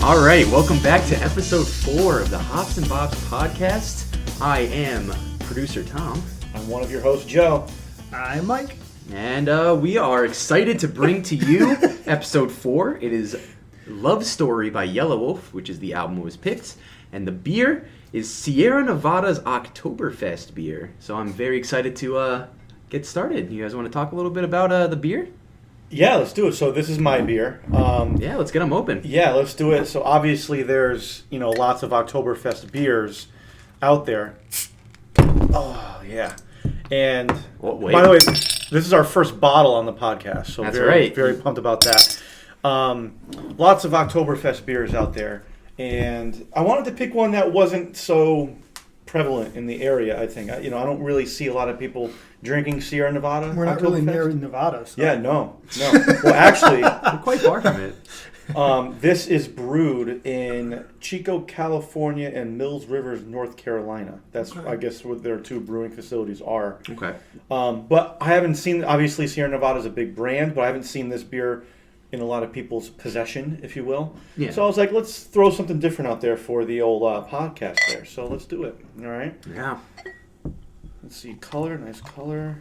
All right, welcome back to episode 4 of the Hops and Bops podcast. I am producer Tom. I'm one of your hosts, Joe. I'm Mike. And we are excited to bring to you episode 4. It is Love Story by Yelawolf, which is the album that was picked. And the beer is Sierra Nevada's Oktoberfest beer. So I'm very excited to get started. You guys want to talk a little bit about the beer? Yeah, let's do it. So this is my beer. Yeah, let's get them open. Yeah, let's do it. So obviously there's, lots of Oktoberfest beers out there. Oh, yeah. And by the way, this is our first bottle on the podcast. So That's very, right. very pumped about that. Lots of Oktoberfest beers out there. And I wanted to pick one that wasn't so prevalent in the area, I think. I don't really see a lot of people drinking Sierra Nevada. We're not really near Nevada. So. Yeah, no. Well, actually, We're quite far from it. this is brewed in Chico, California, and Mills Rivers, North Carolina. That's, I guess, what their two brewing facilities are. Okay. But I haven't seen, obviously, Sierra Nevada is a big brand, but I haven't seen this beer in a lot of people's possession, if you will. Yeah. So I was like, let's throw something different out there for the old podcast there. So let's do it. All right? Yeah. Let's see. Color. Nice color.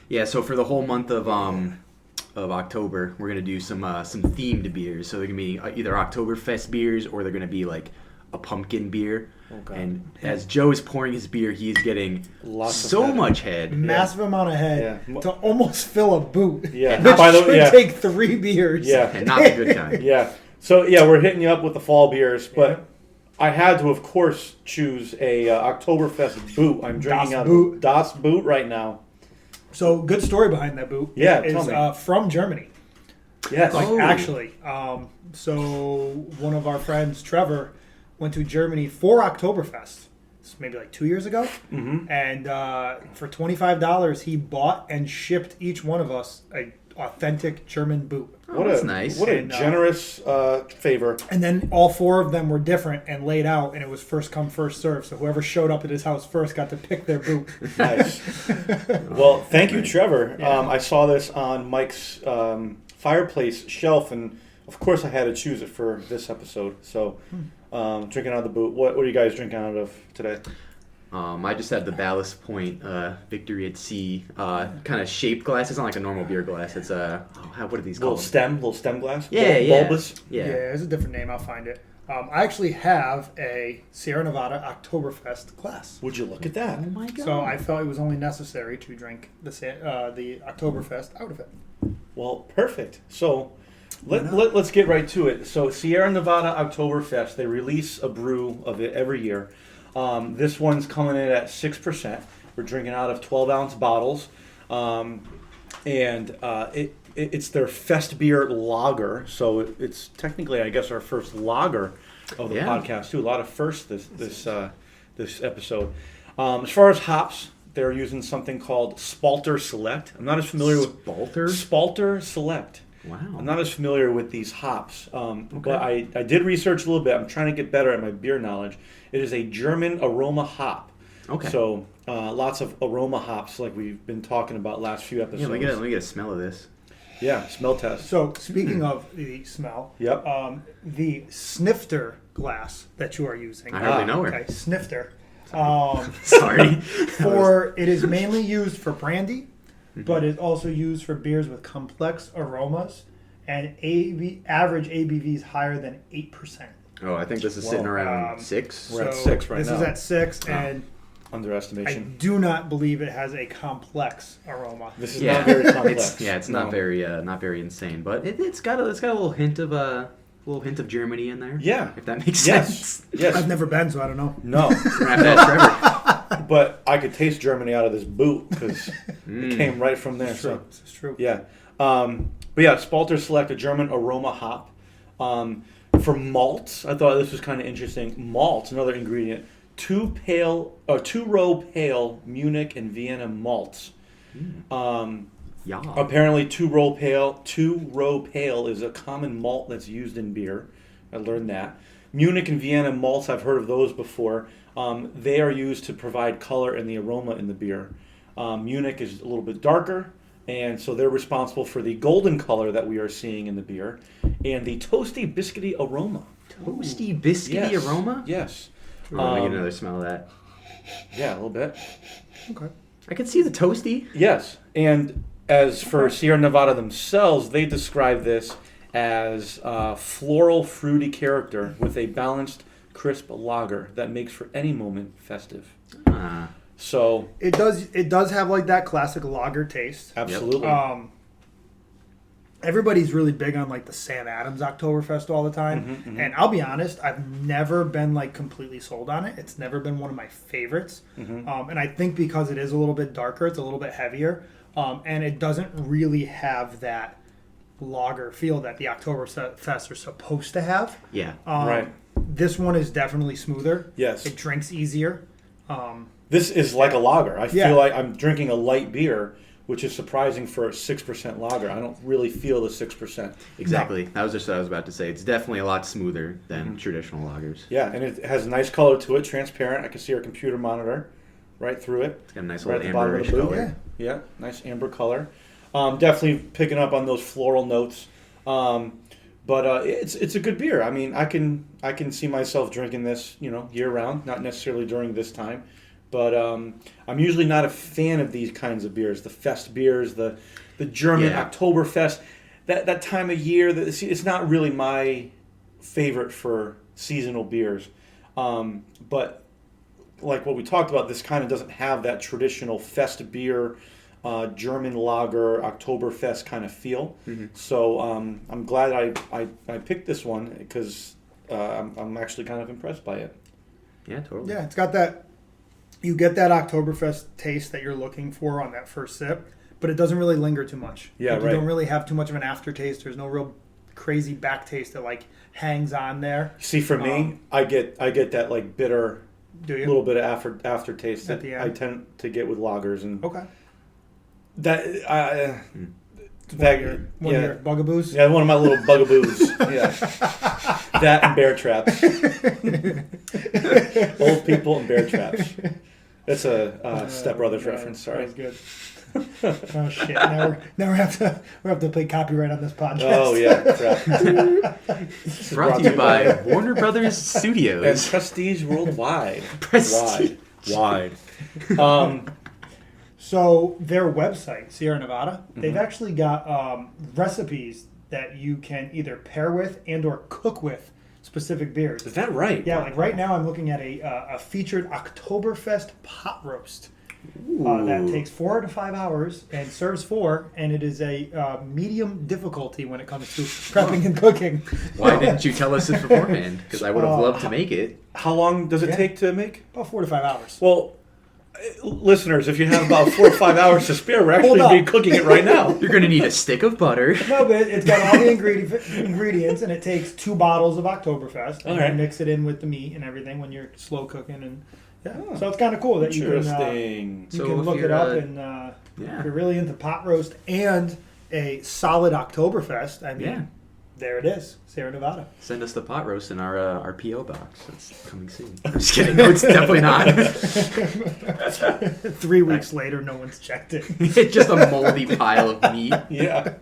Yeah, so for the whole month of October, we're gonna do some themed beers. So they're gonna be either Oktoberfest beers or they're gonna be like a pumpkin beer. Okay. And as Joe is pouring his beer, he is getting Lots of so head. much head. Massive amount of head Yeah. to almost fill a boot. Yeah. Which By the way, should yeah. take 3 beers. Yeah. And not the good kind. Yeah. So, yeah, we're hitting you up with the fall beers, but I had to, of course, choose a Oktoberfest boot. I'm drinking Das out Boot. of Das Boot right now. So good story behind that boot. Yeah, It tell is me. from Germany. Yes. Oh. Actually. So one of our friends, Trevor, went to Germany for Oktoberfest. Maybe like 2 years ago. Mm-hmm. And for $25, he bought and shipped each one of us a authentic German boot. Oh, that's nice. What a And, generous favor. And then all 4 of them were different and laid out, and it was first come, first serve. So whoever showed up at his house first got to pick their boot. Nice. Well, thank you, Trevor. Yeah. I saw this on Mike's fireplace shelf, and of course I had to choose it for this episode. So, drinking out of the boot. What are you guys drinking out of today? I just have the Ballast Point Victory at Sea kind of shaped glass. It's not like a normal beer glass. It's what are these called? Little stem glass? Yeah. Bulbous? Yeah. There's a different name. I'll find it. I actually have a Sierra Nevada Oktoberfest glass. Would you look at that? Oh my god. So I felt it was only necessary to drink the Oktoberfest out of it. Well, perfect. So let's get right to it. So Sierra Nevada Oktoberfest, they release a brew of it every year. This one's coming in at 6%. We're drinking out of 12-ounce bottles. It's their Festbier lager. So it's technically, I guess, our first lager of the podcast, too. A lot of firsts this episode. As far as hops, they're using something called Spalter Select. I'm not as familiar with Spalter Select. Wow. I'm not as familiar with these hops, but I did research a little bit. I'm trying to get better at my beer knowledge. It is a German aroma hop. Okay. So lots of aroma hops like we've been talking about last few episodes. Yeah, let me get a smell of this. Yeah, smell test. So speaking of the smell, Yep. the snifter glass that you are using. I hardly know her. Okay, snifter. Sorry. It is mainly used for brandy, but it's also used for beers with complex aromas and average ABVs higher than 8%. Oh, I think this is sitting around 6. We're at 6 right this now. is at 6, and I Underestimation. do not believe it has a complex aroma. This is not very complex. It's not very insane, but it's got a little hint of Germany in there. Yeah. If that makes sense. Yes. I've never been, so I don't know. No. Grab that, Trevor. But I could taste Germany out of this boot because it came right from there. It's true. So. This is true. Yeah. But yeah, Spalter Select, a German aroma hop. For malts, I thought this was kind of interesting. Malts, another ingredient. 2-row pale Munich and Vienna malts. Yeah. Apparently, 2-row pale is a common malt that's used in beer. I learned that. Munich and Vienna malts, I've heard of those before. They are used to provide color and the aroma in the beer. Munich is a little bit darker. And so they're responsible for the golden color that we are seeing in the beer and the toasty, biscuity aroma. Toasty, biscuity aroma? Yes. Ooh, let me get another smell of that. Yeah, a little bit. Okay. I can see the toasty. Yes. And as for Sierra Nevada themselves, they describe this as floral, fruity character with a balanced, crisp lager that makes for any moment festive. So it does have like that classic lager taste. Absolutely. Everybody's really big on like the Sam Adams Oktoberfest all the time, and I'll be honest, I've never been like completely sold on it. It's never been one of my favorites, and I think because it is a little bit darker, it's a little bit heavier, and it doesn't really have that lager feel that the Oktoberfest are supposed to have. Yeah. Right. This one is definitely smoother. Yes. It drinks easier. This is like a lager. I feel like I'm drinking a light beer, which is surprising for a 6% lager. I don't really feel the 6%. Exactly. That was just what I was about to say. It's definitely a lot smoother than traditional lagers. Yeah, and it has a nice color to it, transparent. I can see our computer monitor right through it. It's got a nice Right little at the bottom of the amberish boot. color. Yeah, nice amber color. Definitely picking up on those floral notes. But it's a good beer. I mean, I can see myself drinking this, year round, not necessarily during this time. But I'm usually not a fan of these kinds of beers, the Festbiers, the German Oktoberfest. That time of year, it's not really my favorite for seasonal beers. But like what we talked about, this kind of doesn't have that traditional Festbier, German lager, Oktoberfest kind of feel. So I'm glad I picked this one because I'm actually kind of impressed by it. Yeah, totally. Yeah, it's got that. You get that Oktoberfest taste that you're looking for on that first sip, but it doesn't really linger too much. Yeah, You right. don't really have too much of an aftertaste. There's no real crazy back taste that like hangs on there. See, for me, I get that like bitter, Do you? little bit of aftertaste At that the I end? tend to get with lagers, and Okay. that One of your bugaboos? yeah, one of my little bugaboos. Yeah, that and bear traps. Old people and bear traps. That's a Step Brothers reference. Sorry. That was good. Oh shit! Now we have to play copyright on this podcast. Oh yeah, crap. Brought to you by Warner Brothers And Studios. Prestige Worldwide. Prestige. Wide. So their website, Sierra Nevada, they've actually got recipes that you can either pair with and or cook with specific beers. Is that right? Yeah, like right now I'm looking at a featured Oktoberfest pot roast that takes 4 to 5 hours and serves 4, and it is a medium difficulty when it comes to prepping and cooking. Why didn't you tell us this beforehand? Because I would have loved to make it. How long does it take to make? About 4 to 5 hours. Well, listeners, if you have about 4 or 5 hours to spare, we're Hold actually up. cooking it right now. You're going to need a stick of butter. No, but it's got all the ingredients, and it takes 2 bottles of Oktoberfest, and All right. you mix it in with the meat and everything when you're slow cooking, and so it's kind of cool that you can Interesting. So can if look it you're, up, and if you're really into pot roast and a solid Oktoberfest, I mean, there it is, Sierra Nevada. Send us the pot roast in our P.O. box. That's coming soon. I'm just kidding. No, it's definitely not. 3 weeks later, no one's checked it. It's just a moldy pile of meat. Yeah.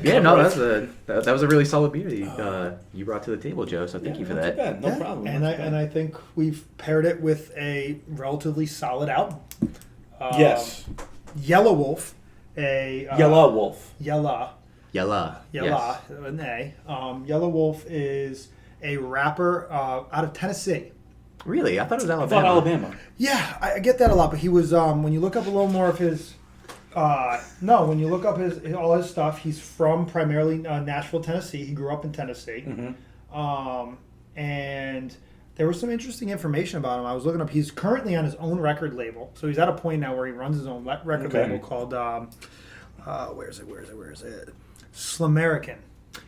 Yeah, no, that was a really solid beer that you brought to the table, Joe. So thank you for not too that. bad. No problem. And I think we've paired it with a relatively solid album. Yes. Yelawolf, a Yelawolf. Yella. Yella. Yella, an A. Yelawolf is a rapper out of Tennessee. Really? I thought it was I Alabama. thought Alabama. Yeah, I get that a lot, but he was when you look up a little more of his when you look up all his stuff, he's from primarily Nashville, Tennessee. He grew up in Tennessee. And there was some interesting information about him. I was looking up. He's currently on his own record label, so he's at a point now where he runs his own record label called where is it? Slumerican.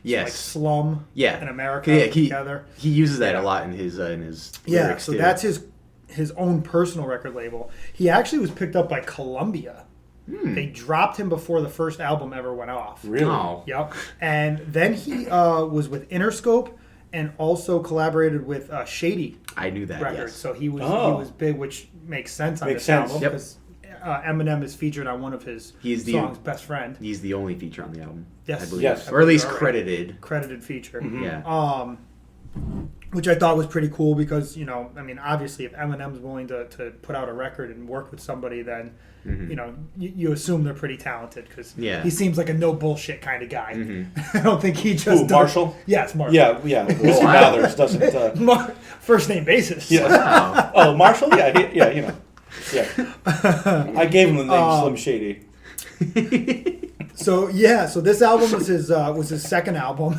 Yes. Like slum and America together. He uses that a lot in his lyrics so too. that's his own personal record label. He actually was picked up by Columbia. They dropped him before the first album ever went off. Really? Oh. Yep. And then he was with Interscope and also collaborated with Shady I knew that. Records. Yes. So he was big, which makes sense on Makes this sense. album Yep. because Eminem is featured on one of his songs, Best Friend. He's the only feature on the album. Yes. I believe. Yes. Or at least credited. Credited feature. Mm-hmm. Yeah. Which I thought was pretty cool because, you know, I mean, obviously if Eminem's willing to put out a record and work with somebody, then, you know, you assume they're pretty talented because he seems like a no bullshit kind of guy. I don't think he just does. Marshall? Yeah, it's Marshall. Yeah. Whiskey Mathers doesn't... First name basis. Yeah. Wow. Oh, Marshall? Yeah, you know. Yeah. I gave him the name Slim Shady. So this album was his second album.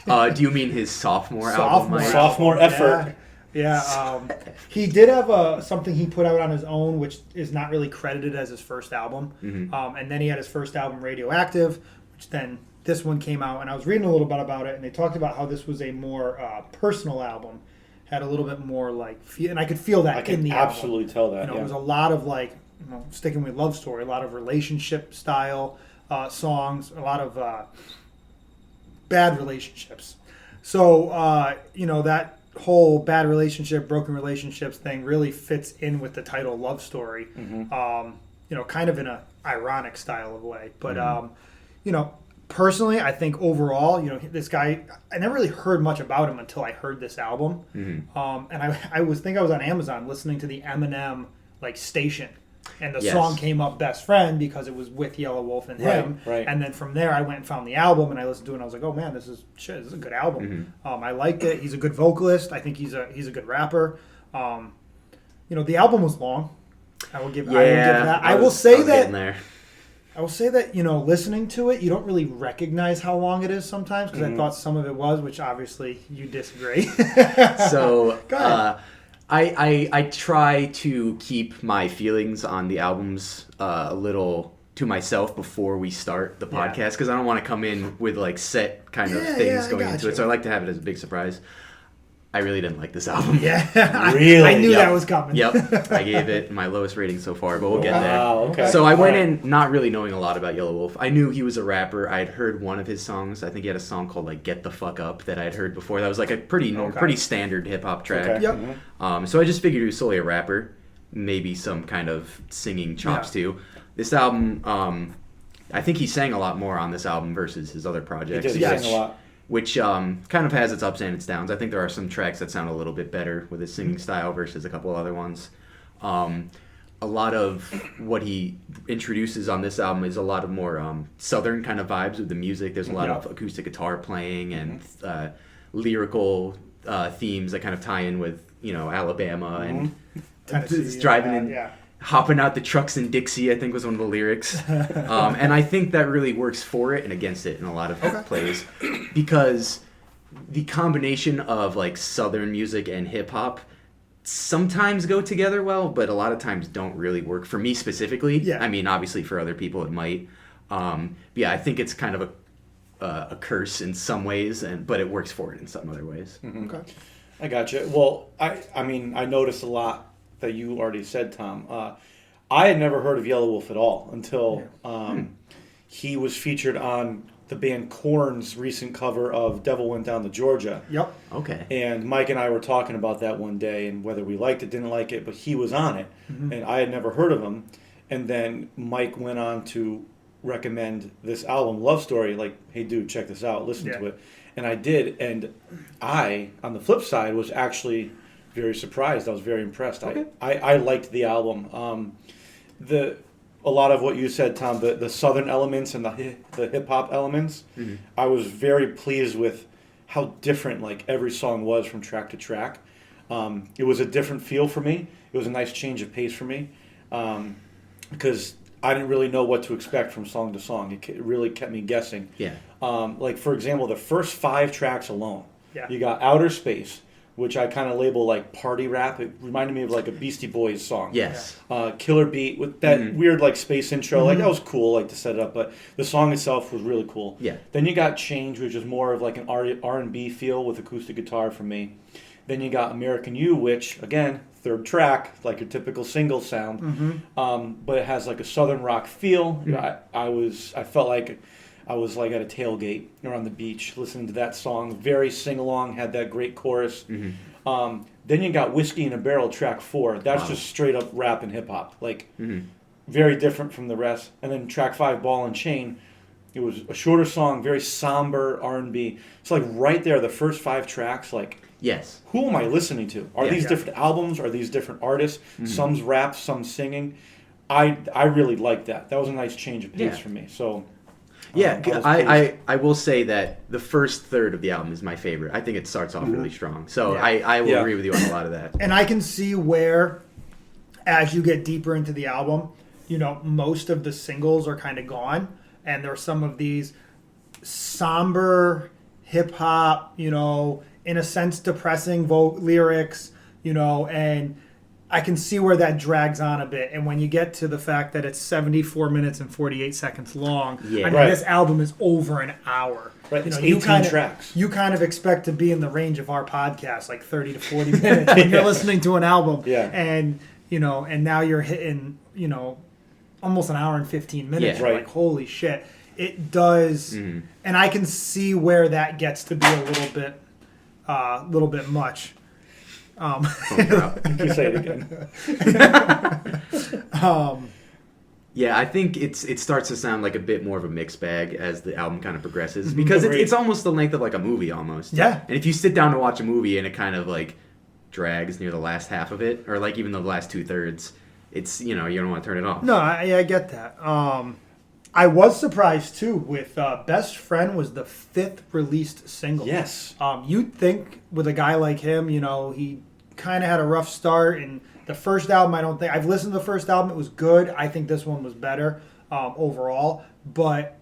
Do you mean his sophomore album? Mike? Sophomore effort. Yeah. He did have something he put out on his own, which is not really credited as his first album. And then he had his first album, Radioactive, which then this one came out. And I was reading a little bit about it, and they talked about how this was a more personal album, had a little bit more like, and I could feel that in the album. Absolutely tell that. You know, it was a lot of like, you know, sticking with love story, a lot of relationship style songs, a lot of bad relationships. So, you know, that whole bad relationship, broken relationships thing really fits in with the title Love Story, you know, kind of in a ironic style of way. But, you know, personally, I think overall, you know, this guy, I never really heard much about him until I heard this album. And I was on Amazon listening to the Eminem, like, station. And the song came up Best Friend because it was with Yelawolf and him. Right. And then from there, I went and found the album and I listened to it and I was like, oh man, this is a good album. I liked it. He's a good vocalist. I think he's a good rapper. You know, the album was long. I will give that. I will say that, you know, listening to it, you don't really recognize how long it is sometimes because I thought some of it was, which obviously you disagree. So, Go ahead. I try to keep my feelings on the albums a little to myself before we start the podcast because I don't want to come in with like set kind of things going into it. So I like to have it as a big surprise. I really didn't like this album. Yeah, really? I knew that was coming. Yep, I gave it my lowest rating so far, but we'll get there. Okay. So I went in not really knowing a lot about Yelawolf. I knew he was a rapper. I had heard one of his songs. I think he had a song called like "Get the Fuck Up" that I had heard before. That was like a pretty standard hip hop track. Okay. Yep. So I just figured he was solely a rapper, maybe some kind of singing chops too. This album, I think he sang a lot more on this album versus his other projects. He did sing a lot. Which kind of has its ups and its downs. I think there are some tracks that sound a little bit better with his singing style versus a couple of other ones. A lot of what he introduces on this album is a lot of more southern kind of vibes with the music. There's a lot of acoustic guitar playing and lyrical themes that kind of tie in with, you know, Alabama and Tennessee, driving in. Hopping out the trucks in Dixie, I think was one of the lyrics. And I think that really works for it and against it in a lot of plays. Because the combination of like Southern music and hip hop sometimes go together well, but a lot of times don't really work. For me specifically, Yeah. I mean, obviously for other people it might. But yeah, I think it's kind of a curse in some ways, but it works for it in some other ways. Okay. I gotcha. Well, I mean, I noticed a lot that you already said, Tom. I had never heard of Yelawolf at all until he was featured on the band Korn's recent cover of Devil Went Down to Georgia. Yep. Okay. And Mike and I were talking about that one day and whether we liked it, didn't like it, but he was on it. And I had never heard of him. And then Mike went on to recommend this album, Love Story, like, hey, dude, check this out, listen to it. And I did. And I, on the flip side, was actually very surprised. I was very impressed. Okay. I liked the album. A lot of what you said, Tom, the southern elements and the hip hop elements, I was very pleased with how different like every song was from track to track. It was a different feel for me. It was a nice change of pace for me because I didn't really know what to expect from song to song. It really kept me guessing. Yeah. Like for example, the first 5 tracks alone. Yeah. You got Outer Space, which I kind of label like party rap. It reminded me of like a Beastie Boys song. Yes. Killer Beat with that weird like space intro. Like that was cool, like to set it up. But the song itself was really cool. Yeah. Then you got Change, which is more of like an R&B feel with acoustic guitar for me. Then you got American You, which again, 3rd track, like your typical single sound, but it has like a southern rock feel. I felt like I was like at a tailgate or on the beach listening to that song. Very sing-along, had that great chorus. Then you got Whiskey in a Barrel, track 4. That's just straight up rap and hip-hop. Like, very different from the rest. And then track 5, Ball and Chain, it was a shorter song, very somber R&B. It's like right there, the first 5 tracks, like, Yes. who am I listening to? Are these different albums? Are these different artists? Some's rap, some singing. I really liked that. That was a nice change of pace for me. So yeah, I will say that the first third of the album is my favorite. I think it starts off really strong. So I will agree with you on a lot of that. And I can see where, as you get deeper into the album, you know, most of the singles are kind of gone, and there are some of these somber hip hop, you know, in a sense depressing lyrics, you know, and I can see where that drags on a bit. And when you get to the fact that it's 74 minutes and 48 seconds long, I mean, this album is over an hour. Right, you know, it's 18 tracks. You kind of expect to be in the range of our podcast, like 30 to 40 minutes when you're listening to an album. Yeah. And, you know, and now you're hitting, you know, almost an hour and 15 minutes. Yeah. You're like, holy shit. It does. And I can see where that gets to be a little bit much. You can say it again. Yeah, I think it starts to sound like a bit more of a mixed bag as the album kind of progresses, because it's almost the length of like a movie almost. Yeah. And if you sit down to watch a movie and it kind of like drags near the last half of it, or like even the last 2/3, it's, you know, you don't want to turn it off. No, I get that. I was surprised too with Best Friend was the 5th released single. Yes. You'd think with a guy like him, you know, he kind of had a rough start, and the first album, I've listened to the first album, it was good. I think this one was better overall, but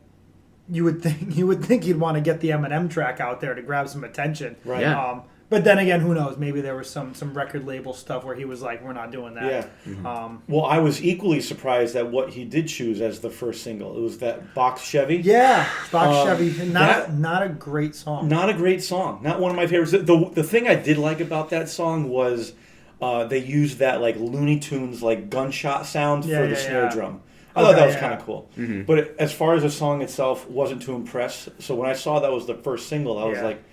you would think he'd want to get the Eminem track out there to grab some attention. Right. Yeah. But then again, who knows? Maybe there was some record label stuff where he was like, "We're not doing that." Yeah. Well, I was equally surprised at what he did choose as the first single. It was that Box Chevy. Yeah, Box Chevy. Not a great song. Not a great song. Not one of my favorites. The thing I did like about that song was they used that like Looney Tunes like gunshot sound for the snare drum. I thought that was kind of cool. But as far as the song itself, wasn't too impressed. So when I saw that was the first single, I was like,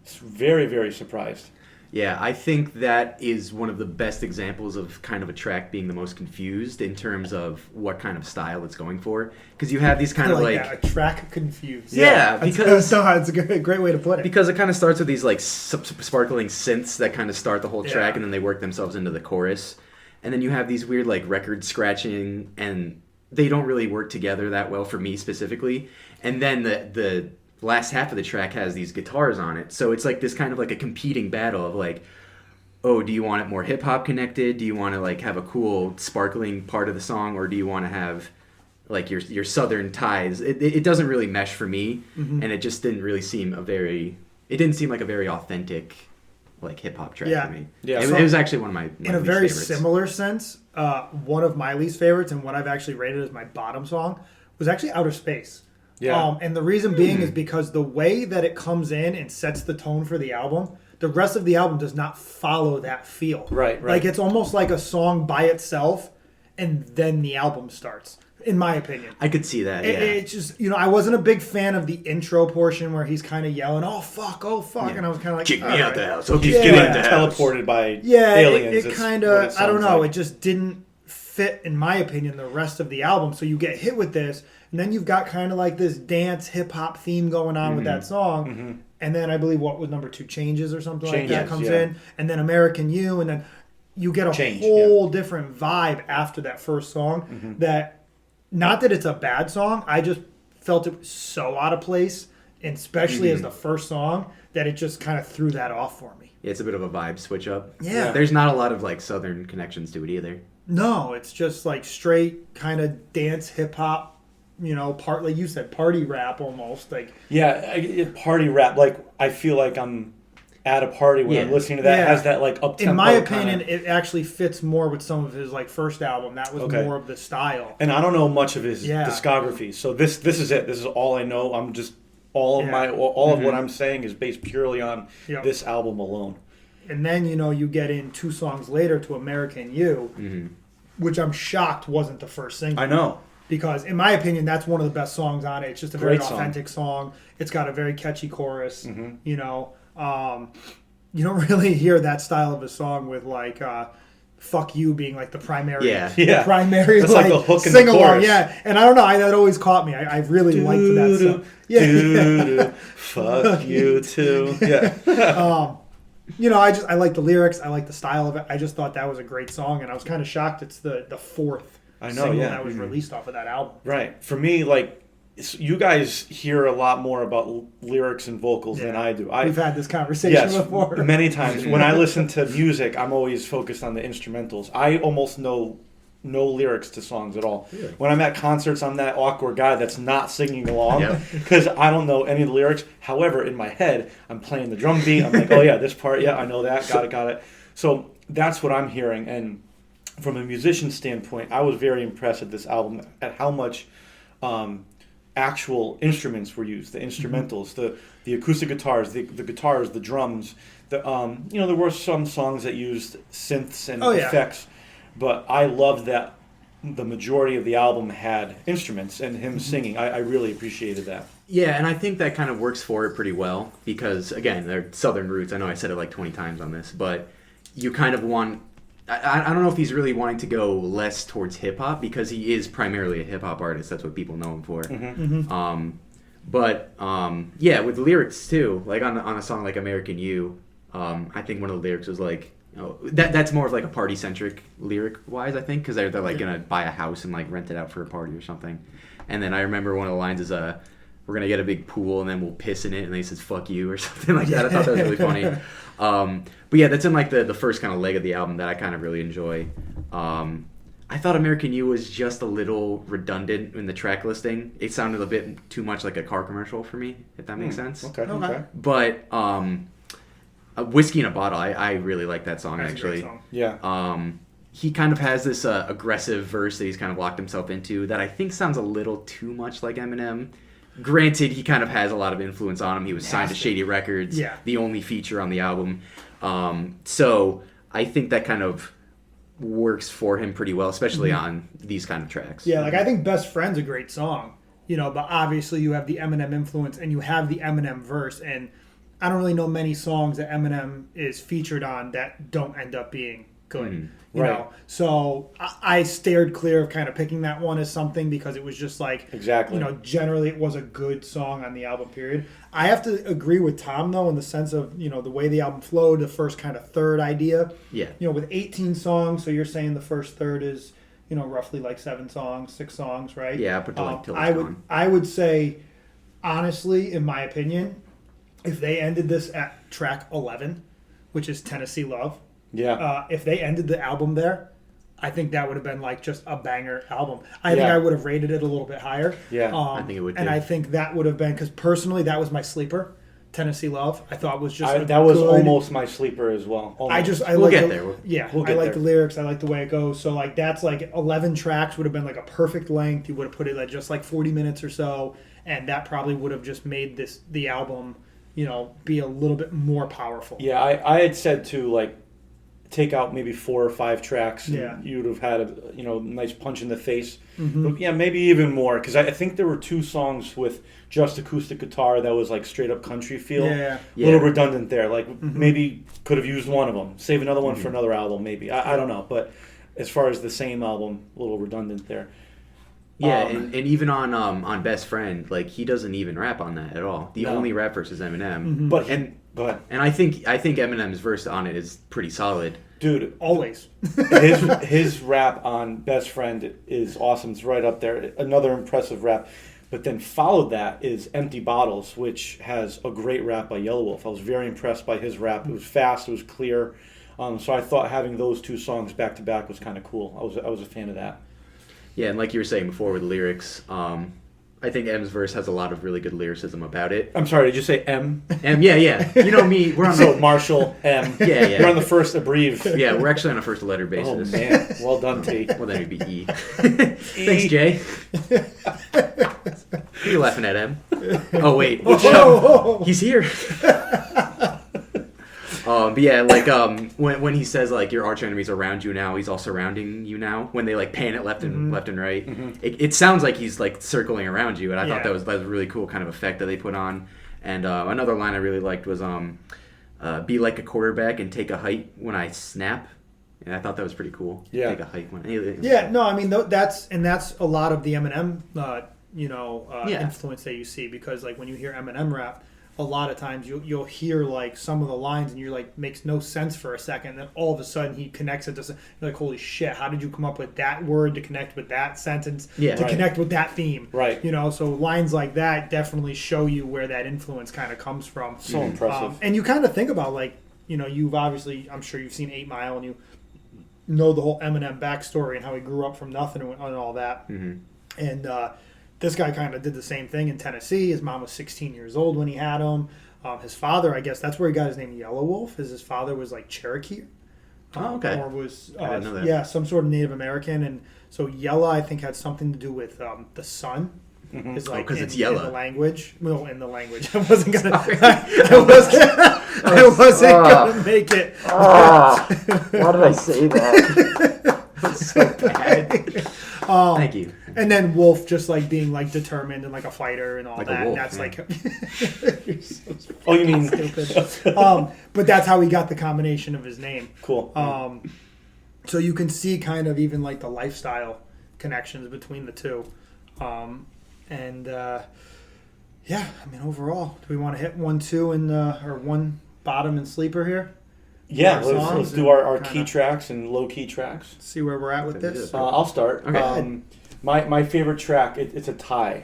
very, very surprised. Yeah, I think that is one of the best examples of kind of a track being the most confused in terms of what kind of style it's going for. Because you have these kind of like a track confused. Yeah, because it's a great way to put it. Because it kind of starts with these like sparkling synths that kind of start the whole track, and then they work themselves into the chorus. And then you have these weird like record scratching, and they don't really work together that well for me specifically. And then the last half of the track has these guitars on it, so it's like this kind of like a competing battle of like, oh, do you want it more hip hop connected? Do you want to like have a cool sparkling part of the song, or do you want to have like your southern ties? It doesn't really mesh for me, and it just didn't really seem it didn't seem like a very authentic like hip hop track to me. Yeah, it was actually one of my in a least very favorites. similar sense. One of my least favorites, and what I've actually rated as my bottom song, was actually Outer Space. Yeah. And the reason being is because the way that it comes in and sets the tone for the album, the rest of the album does not follow that feel. Right. Like it's almost like a song by itself, and then the album starts, in my opinion. I could see that, It's just, you know, I wasn't a big fan of the intro portion where he's kind of yelling, oh, fuck, and I was kind of like, kick me out the house. Okay, He's getting teleported by aliens. It kind of, I don't know, it just didn't fit, in my opinion, the rest of the album. So you get hit with this, and then you've got kind of like this dance hip-hop theme going on with that song. And then I believe what was number 2, Changes or something like that comes in. And then American You, and then you get a whole different vibe after that first song that, not that it's a bad song, I just felt it was so out of place, and especially as the first song, that it just kind of threw that off for me. Yeah, it's a bit of a vibe switch up. Yeah. There's not a lot of like southern connections to it either. No, it's just like straight kind of dance hip-hop, you know, like you said, party rap almost. Like party rap. Like, I feel like I'm at a party when I'm listening to that. It has that like up-tempo. In my opinion, it actually fits more with some of his like first album. That was more of the style. And I don't know much of his discography, so this is it. This is all I know. I'm just all of what I'm saying is based purely on this album alone. And then, you know, you get in 2 songs later to American You, which I'm shocked wasn't the first single. I know. Because, in my opinion, that's one of the best songs on it. It's just a very authentic song. It's got a very catchy chorus. You know, you don't really hear that style of a song with, like, "Fuck You" being like the primary, Yeah. primary That's like the hook in sing the along. chorus. Yeah, and I don't know, that always caught me. I really liked that song. Yeah, fuck you too. Yeah. you know, I like the lyrics, I like the style of it. I just thought that was a great song, and I was kind of shocked it's the fourth single that was released off of that album. Right. For me, like, you guys hear a lot more about lyrics and vocals than I do. We've had this conversation before. Many times. When I listen to music, I'm always focused on the instrumentals. I almost know no lyrics to songs at all. Yeah. When I'm at concerts, I'm that awkward guy that's not singing along because I don't know any of the lyrics. However, in my head, I'm playing the drum beat. I'm like, oh yeah, this part, I know that, got it. So that's what I'm hearing. And from a musician standpoint, I was very impressed at this album at how much actual instruments were used, the instrumentals, the acoustic guitars, the guitars, the drums. There were some songs that used synths and effects, but I loved that the majority of the album had instruments and him singing. I really appreciated that. Yeah, and I think that kind of works for it pretty well because, again, they're Southern roots. I know I said it like 20 times on this, but you kind of want... I don't know if he's really wanting to go less towards hip-hop because he is primarily a hip-hop artist. That's what people know him for. Yeah, with lyrics, too, like on a song like American You, I think one of the lyrics was like... that's more of like a party-centric lyric-wise, I think, because they're like going to buy a house and like rent it out for a party or something. And then I remember one of the lines is, we're going to get a big pool and then we'll piss in it, and then he says, fuck you, or something like that. I thought that was really funny. But yeah, that's in like the first kind of leg of the album that I kind of really enjoy. I thought American You was just a little redundant in the track listing. It sounded a bit too much like a car commercial for me, if that makes sense. Okay. But Whiskey in a Bottle, I really like that song. That's actually. A great song. Yeah. He kind of has this aggressive verse that he's kind of locked himself into that I think sounds a little too much like Eminem. Granted, he kind of has a lot of influence on him. He was signed to Shady Records, the only feature on the album. So I think that kind of works for him pretty well, especially on these kind of tracks. Yeah, like I think Best Friend's a great song, but obviously you have the Eminem influence and you have the Eminem verse, and I don't really know many songs that Eminem is featured on that don't end up being good. You know, so I steered clear of kind of picking that one as something because it was just like, generally it was a good song on the album period. I have to agree with Tom though in the sense of, the way the album flowed, the first kind of third idea. Yeah. With 18 songs, so you're saying the first third is, roughly like 6 songs, right? Yeah, but till it's gone. I would say, honestly, in my opinion, if they ended this at track 11, which is Tennessee Love, if they ended the album there, I think that would have been like just a banger album. I think I would have rated it a little bit higher. Yeah, I think it would. And I think that would have been, because personally that was my sleeper, Tennessee Love. I thought was just almost my sleeper as well. Almost. We'll get there. I like the lyrics. I like the way it goes. So like that's like 11 tracks would have been like a perfect length. You would have put it at just like 40 minutes or so, and that probably would have just made the album, be a little bit more powerful. Yeah, I had said to like take out maybe 4 or 5 tracks, and you would have had a nice punch in the face. But yeah, maybe even more, because I think there were 2 songs with just acoustic guitar that was like straight up country feel. A little redundant there. Like maybe could have used one of them, save another one for another album. Maybe I don't know, but as far as the same album, a little redundant there. Yeah, and even on Best Friend, like he doesn't even rap on that at all. The only rap verse is Eminem. But go ahead. And I think Eminem's verse on it is pretty solid. Dude, always. his rap on Best Friend is awesome. It's right up there. Another impressive rap. But then followed that is Empty Bottles, which has a great rap by Yelawolf. I was very impressed by his rap. It was fast. It was clear. So I thought having those 2 songs back to back was kind of cool. I was a fan of that. Yeah, and like you were saying before with lyrics, I think M's verse has a lot of really good lyricism about it. I'm sorry, did you say M? M, yeah. You know me, we're on So Marshall, M. Yeah. We're on the first abbrev. Yeah, we're actually on a first letter basis. Oh, man. Well done, T. Well, then it'd be E. Thanks, Jay. You're laughing at M. Oh, wait. He's here. But yeah, like when he says like your arch enemy's around you now, he's all surrounding you now. When they like pan it left and right, it sounds like he's like circling around you, and I thought that was a really cool kind of effect that they put on. And another line I really liked was be like a quarterback and take a height when I snap. And I thought that was pretty cool. Yeah. Take a hike. Yeah, no, I mean that's a lot of the Eminem, Yeah. influence that you see, because like when you hear Eminem rap, a lot of times you'll hear like some of the lines and you're like, makes no sense for a second, and then all of a sudden he connects it to you're like, holy shit, how did you come up with that word to connect with that sentence to connect with that theme? Right. So lines like that definitely show you where that influence kind of comes from. So impressive. And you kind of think about like, you've obviously, I'm sure you've seen 8 Mile and you know the whole Eminem backstory and how he grew up from nothing and all that. Mm-hmm. And this guy kind of did the same thing in Tennessee. His mom was 16 years old when he had him. His father, I guess that's where he got his name Yelawolf, his father was like Cherokee. Oh, okay. Or was, I didn't know that. yeah, some sort of Native American. And so Yella, I think, had something to do with the sun. Mm-hmm. Is like 'cause in, it's yellow. in the language. Well, in the language. I wasn't gonna. I wasn't gonna make it. Why did I say that? That's so bad. Thank you. And then Wolf just like being like determined and like a fighter and all Like a that. wolf, And that's yeah. like you're so Oh, you mean stupid. But that's how he got the combination of his name. cool? So you can see kind of even like the lifestyle connections between the two. Yeah, I mean overall, do we want to hit 1, 2, and or one bottom and sleeper here? Yeah, our let's songs do our and key kinda- tracks and low key tracks. See where we're at with Okay, this. we I'll start. Okay. My favorite track, it's a tie.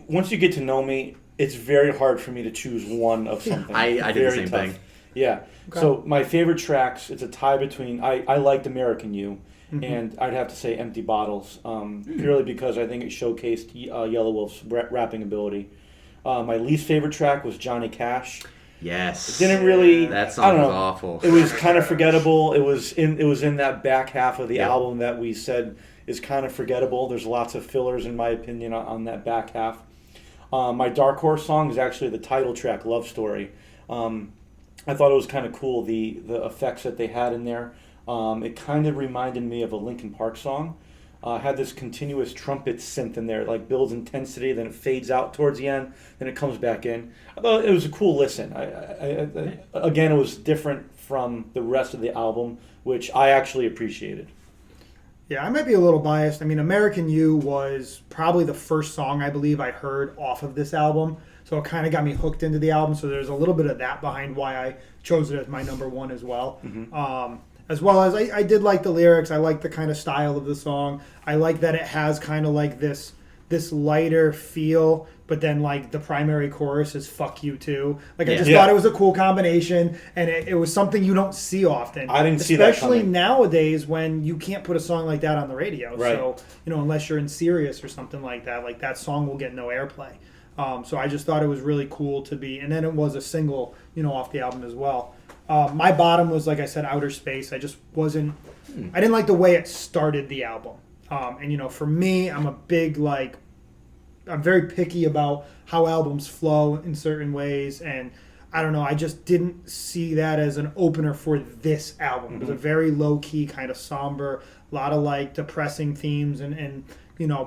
Once you get to know me, it's very hard for me to choose one of something. I did the Very same tough. thing. Yeah. Okay. So my favorite tracks, it's a tie between I liked American You, Mm-hmm. and I'd have to say Empty Bottles, purely because I think it showcased Yelawolf's rapping ability. My least favorite track was Johnny Cash. Yes. It didn't really. That I song don't was know. awful. It was kind of forgettable. It was in that back half of the Yeah. album that we said is kind of forgettable. There's lots of fillers, in my opinion, on that back half. My Dark Horse song is actually the title track, Love Story. I thought it was kind of cool, the effects that they had in there. It kind of reminded me of a Linkin Park song. Had this continuous trumpet synth in there, it like builds intensity, then it fades out towards the end, then it comes back in. I thought it was a cool listen. Again, it was different from the rest of the album, which I actually appreciated. Yeah, I might be a little biased. I mean, American You was probably the first song I believe I heard off of this album. So it kind of got me hooked into the album. So there's a little bit of that behind why I chose it as my number one as well. Mm-hmm. As well as I did like the lyrics. I like the kind of style of the song. I like that it has kind of like this lighter feel, but then like the primary chorus is "fuck you too." Like I just thought it was a cool combination, and it was something you don't see often. I didn't see that especially coming. nowadays when you can't put a song like that on the radio. Right. So unless you're in Sirius or something like that song will get no airplay. So I just thought it was really cool to be, and then it was a single, off the album as well. My bottom was, like I said, Outer Space. I just wasn't, I didn't like the way it started the album. And for me, I'm very picky about how albums flow in certain ways, and I don't know, I just didn't see that as an opener for this album. It was a very low-key, kind of somber, a lot of like depressing themes and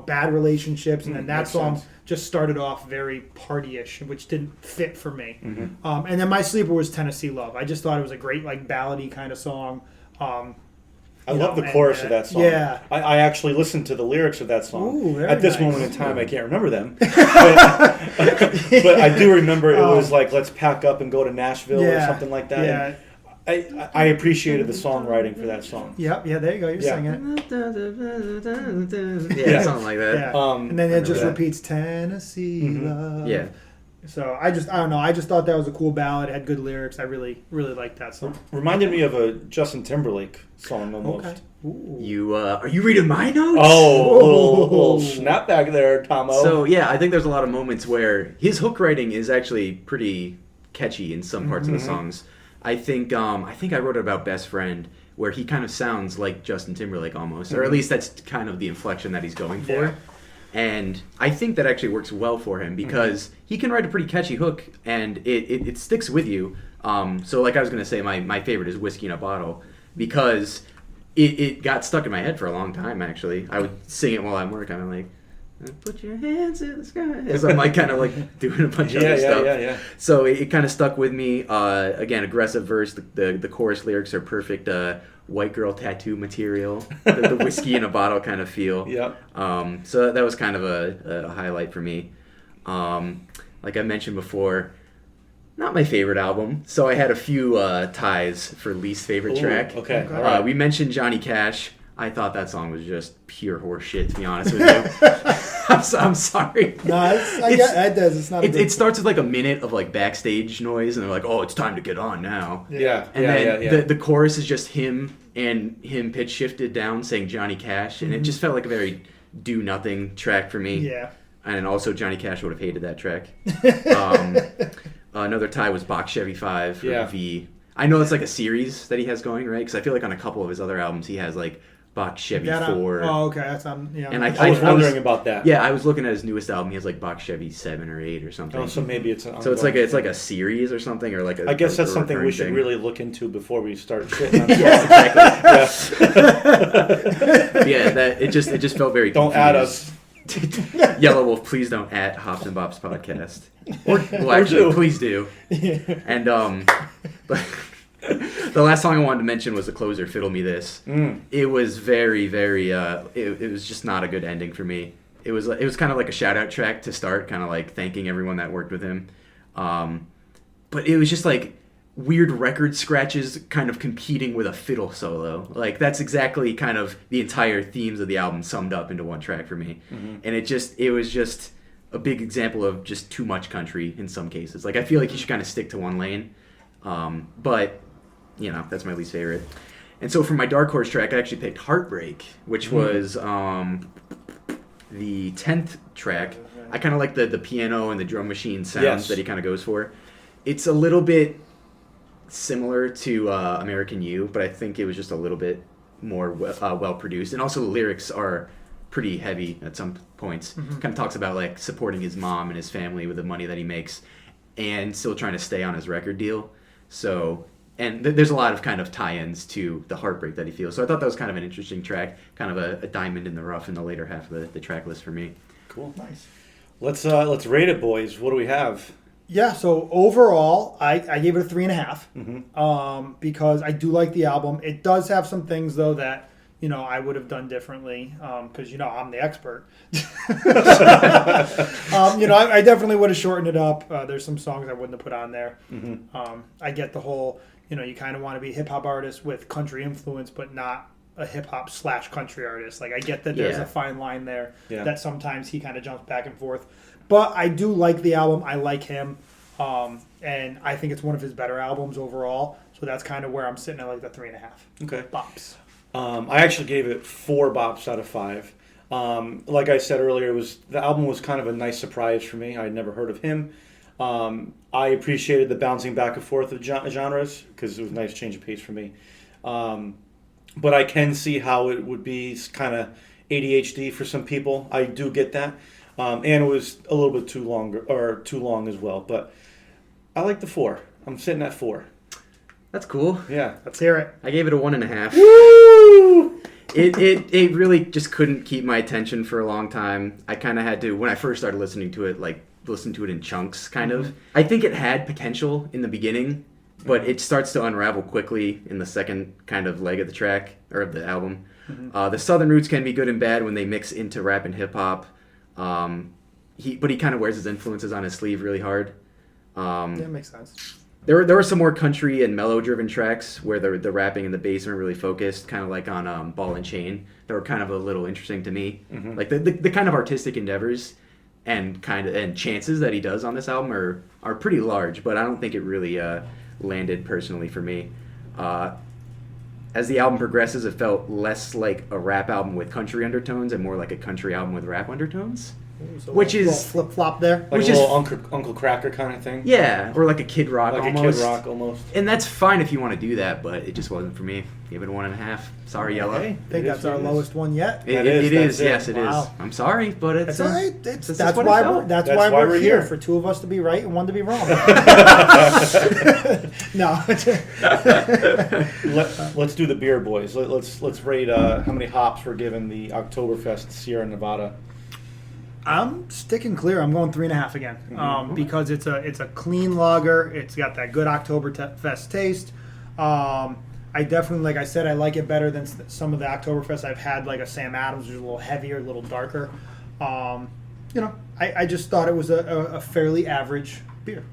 bad relationships, and then that makes song sense. just started off very party-ish, which didn't fit for me. And then my sleeper was Tennessee Love. I just thought it was a great like ballady kind of song. I love the chorus of that song. Yeah. I actually listened to the lyrics of that song. Ooh, very At this nice. moment in time, I can't remember them. But I do remember it was like, let's pack up and go to Nashville or something like that. Yeah. And I appreciated the songwriting for that song. Yep. Yeah. There you go. You're Yeah. singing it. Yeah, something like that. Yeah. Um, And then it just that. repeats Tennessee Love. Yeah. So I don't know. I just thought that was a cool ballad. It had good lyrics. I really, really liked that song. Reminded me of a Justin Timberlake song almost. Okay. Ooh. You are you reading my notes? Oh, little snapback there, Tomo. So yeah, I think there's a lot of moments where his hook writing is actually pretty catchy in some parts of the songs. I think I wrote it about Best Friend, where he kind of sounds like Justin Timberlake almost, or at least that's kind of the inflection that he's going for. Yeah. And I think that actually works well for him because he can write a pretty catchy hook and it sticks with you. So like I was going to say, my favorite is Whiskey in a Bottle because it got stuck in my head for a long time, actually. I would sing it while I'm working. I'm like, Put your hands in the sky. As I'm like kind of like doing a bunch of other stuff. Yeah. So it kind of stuck with me. Again, aggressive verse. The chorus lyrics are perfect. White girl tattoo material. The whiskey in a bottle kind of feel. Yeah. So that was kind of a highlight for me. Like I mentioned before, not my favorite album. So I had a few ties for least favorite track. Okay. All right. We mentioned Johnny Cash. I thought that song was just pure horse shit, to be honest with you. I'm sorry. No, it does. It's not. It starts with like a minute of like backstage noise, and they're like, "Oh, it's time to get on now." Yeah. And then the chorus is just him pitch shifted down saying Johnny Cash, and it just felt like a very do nothing track for me. Yeah. And also Johnny Cash would have hated that track. Another tie was Box Chevy 5 for V. I know it's like a series that he has going, right? Because I feel like on a couple of his other albums he has like Box Chevy 4. Oh, okay. That's yeah. And I was wondering about that. Yeah, I was looking at his newest album. He has like Box Chevy 7 or 8 or something. Oh, so maybe it's an so it's like a series or something, or like a. I guess that's a something we should thing. really look into before we start shitting on Yeah, exactly. Yeah, that it just felt very. Don't confused. add us. Yelawolf, please don't at Hops and Bops podcast. Well, actually, please do. And but the last song I wanted to mention was the closer, "Fiddle Me This." It was very, very. It was just not a good ending for me. It was kind of like a shout out track to start, kind of like thanking everyone that worked with him. But it was just like weird record scratches kind of competing with a fiddle solo. Like that's exactly kind of the entire themes of the album summed up into one track for me. And it was just a big example of just too much country in some cases. Like I feel like you should kind of stick to one lane. But you know, that's my least favorite. And so for my dark horse track, I actually picked Heartbreak, which was the 10th track. I kind of like the piano and the drum machine sounds that he kind of goes for. It's a little bit similar to American You, but I think it was just a little bit more well produced. And also the lyrics are pretty heavy at some points. Kind of talks about like supporting his mom and his family with the money that he makes and still trying to stay on his record deal. So, and there's a lot of kind of tie-ins to the heartbreak that he feels. So I thought that was kind of an interesting track, kind of a diamond in the rough in the later half of the track list for me. Cool. Nice. Let's rate it, boys. What do we have? Yeah, so overall, I gave it a 3.5 because I do like the album. It does have some things, though, that, you know, I would have done differently because, you know, I'm the expert. You know, I definitely would have shortened it up. There's some songs I wouldn't have put on there. I get the whole, you know, you kind of want to be a hip-hop artist with country influence, but not a hip-hop / country artist. Like, I get that there's a fine line there that sometimes he kind of jumps back and forth. But I do like the album. I like him. And I think it's one of his better albums overall. So that's kind of where I'm sitting at like the 3.5. Okay. Bops. I actually gave it 4 bops out of 5. Like I said earlier, the album was kind of a nice surprise for me. I had never heard of him. I appreciated the bouncing back and forth of genres because it was a nice change of pace for me. But I can see how it would be kind of ADHD for some people. I do get that. And it was a little bit too long as well. But I like the 4. I'm sitting at 4. That's cool. Yeah. Let's hear it. I gave it a 1.5. Woo! It really just couldn't keep my attention for a long time. I kind of had to, when I first started listening to it, like listen to it in chunks, kind of. I think it had potential in the beginning, but it starts to unravel quickly in the second kind of leg of the track, or of the album. The Southern roots can be good and bad when they mix into rap and hip-hop. But he kind of wears his influences on his sleeve really hard. Yeah, makes sense. There were some more country and mellow-driven tracks where the rapping and the bass weren't really focused, kind of like on Ball and Chain. That were kind of a little interesting to me. Like the kind of artistic endeavors and chances that he does on this album are pretty large, but I don't think it really landed personally for me. As the album progresses, it felt less like a rap album with country undertones and more like a country album with rap undertones. So Which is flip flop there, Like a little Uncle Cracker kind of thing. Yeah, or like a Kid Rock like almost. a Kid Rock almost. And that's fine if you want to do that, but it just wasn't for me. Give it a 1.5. Sorry, Yellow. I think that's our lowest one yet. It is. Yes, it is. I'm sorry, but it's all right. That's what why it felt. that's why we're here, for 2 of us to be right and 1 to be wrong. No. Let's do the beer, boys. Let's rate how many hops we're giving the Oktoberfest Sierra Nevada. I'm sticking clear. I'm going 3.5 again, because it's a clean lager. It's got that good Oktoberfest taste. I definitely, like I said, I like it better than some of the Oktoberfest I've had, like a Sam Adams, which is a little heavier, a little darker. I just thought it was a fairly average beer.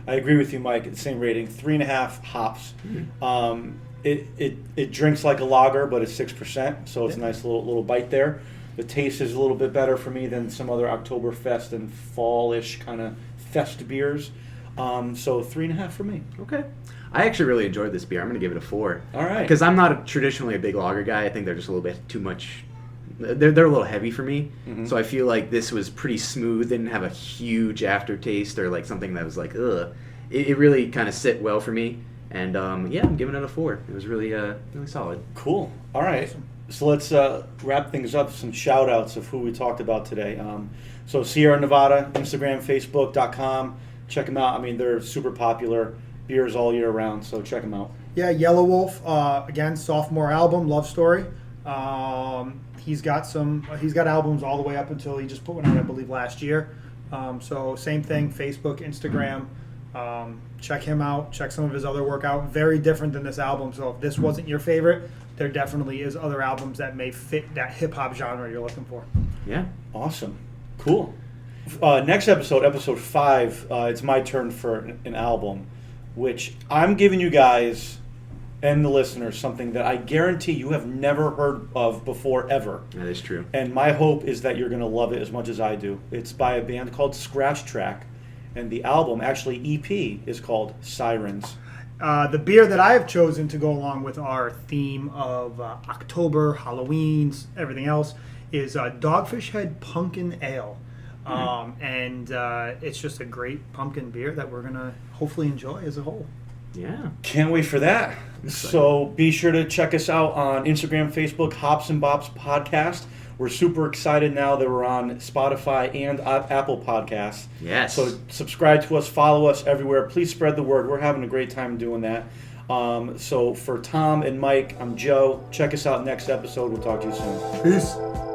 I agree with you, Mike. Same rating, 3.5 hops. It drinks like a lager, but it's 6%, so it's a nice little bite there. The taste is a little bit better for me than some other Oktoberfest and fall-ish kind of fest beers. So 3.5 for me. Okay. I actually really enjoyed this beer. I'm going to give it a 4. All right. Because I'm not traditionally a big lager guy. I think they're just a little bit too much. They're a little heavy for me. So I feel like this was pretty smooth. Didn't have a huge aftertaste or like something that was like, ugh. It really kind of sit well for me. And yeah, I'm giving it a 4. It was really really solid. Cool. All right. Awesome. So let's wrap things up. Some shout outs of who we talked about today. So Sierra Nevada, Instagram, Facebook.com. Check them out. I mean, they're super popular. Beers all year round, so check them out. Yeah, Yelawolf, again, sophomore album, Love Story. He's got albums all the way up until he just put one out, I believe, last year. So same thing, Facebook, Instagram. Check him out. Check some of his other work out. Very different than this album. So if this wasn't your favorite, there definitely is other albums that may fit that hip hop genre you're looking for. Yeah. Awesome. Cool. Next episode, episode 5, it's my turn for an album, which I'm giving you guys and the listeners something that I guarantee you have never heard of before ever. That is true. And my hope is that you're going to love it as much as I do. It's by a band called Scratch Track, and the album, actually EP, is called Sirens. The beer that I have chosen to go along with our theme of October, Halloween, everything else, is Dogfish Head Pumpkin Ale. And it's just a great pumpkin beer that we're going to hopefully enjoy as a whole. Yeah. Can't wait for that. So be sure to check us out on Instagram, Facebook, Hops and Bops Podcast. We're super excited now that we're on Spotify and Apple Podcasts. Yes. So subscribe to us, follow us everywhere. Please spread the word. We're having a great time doing that. So for Tom and Mike, I'm Joe. Check us out next episode. We'll talk to you soon. Peace.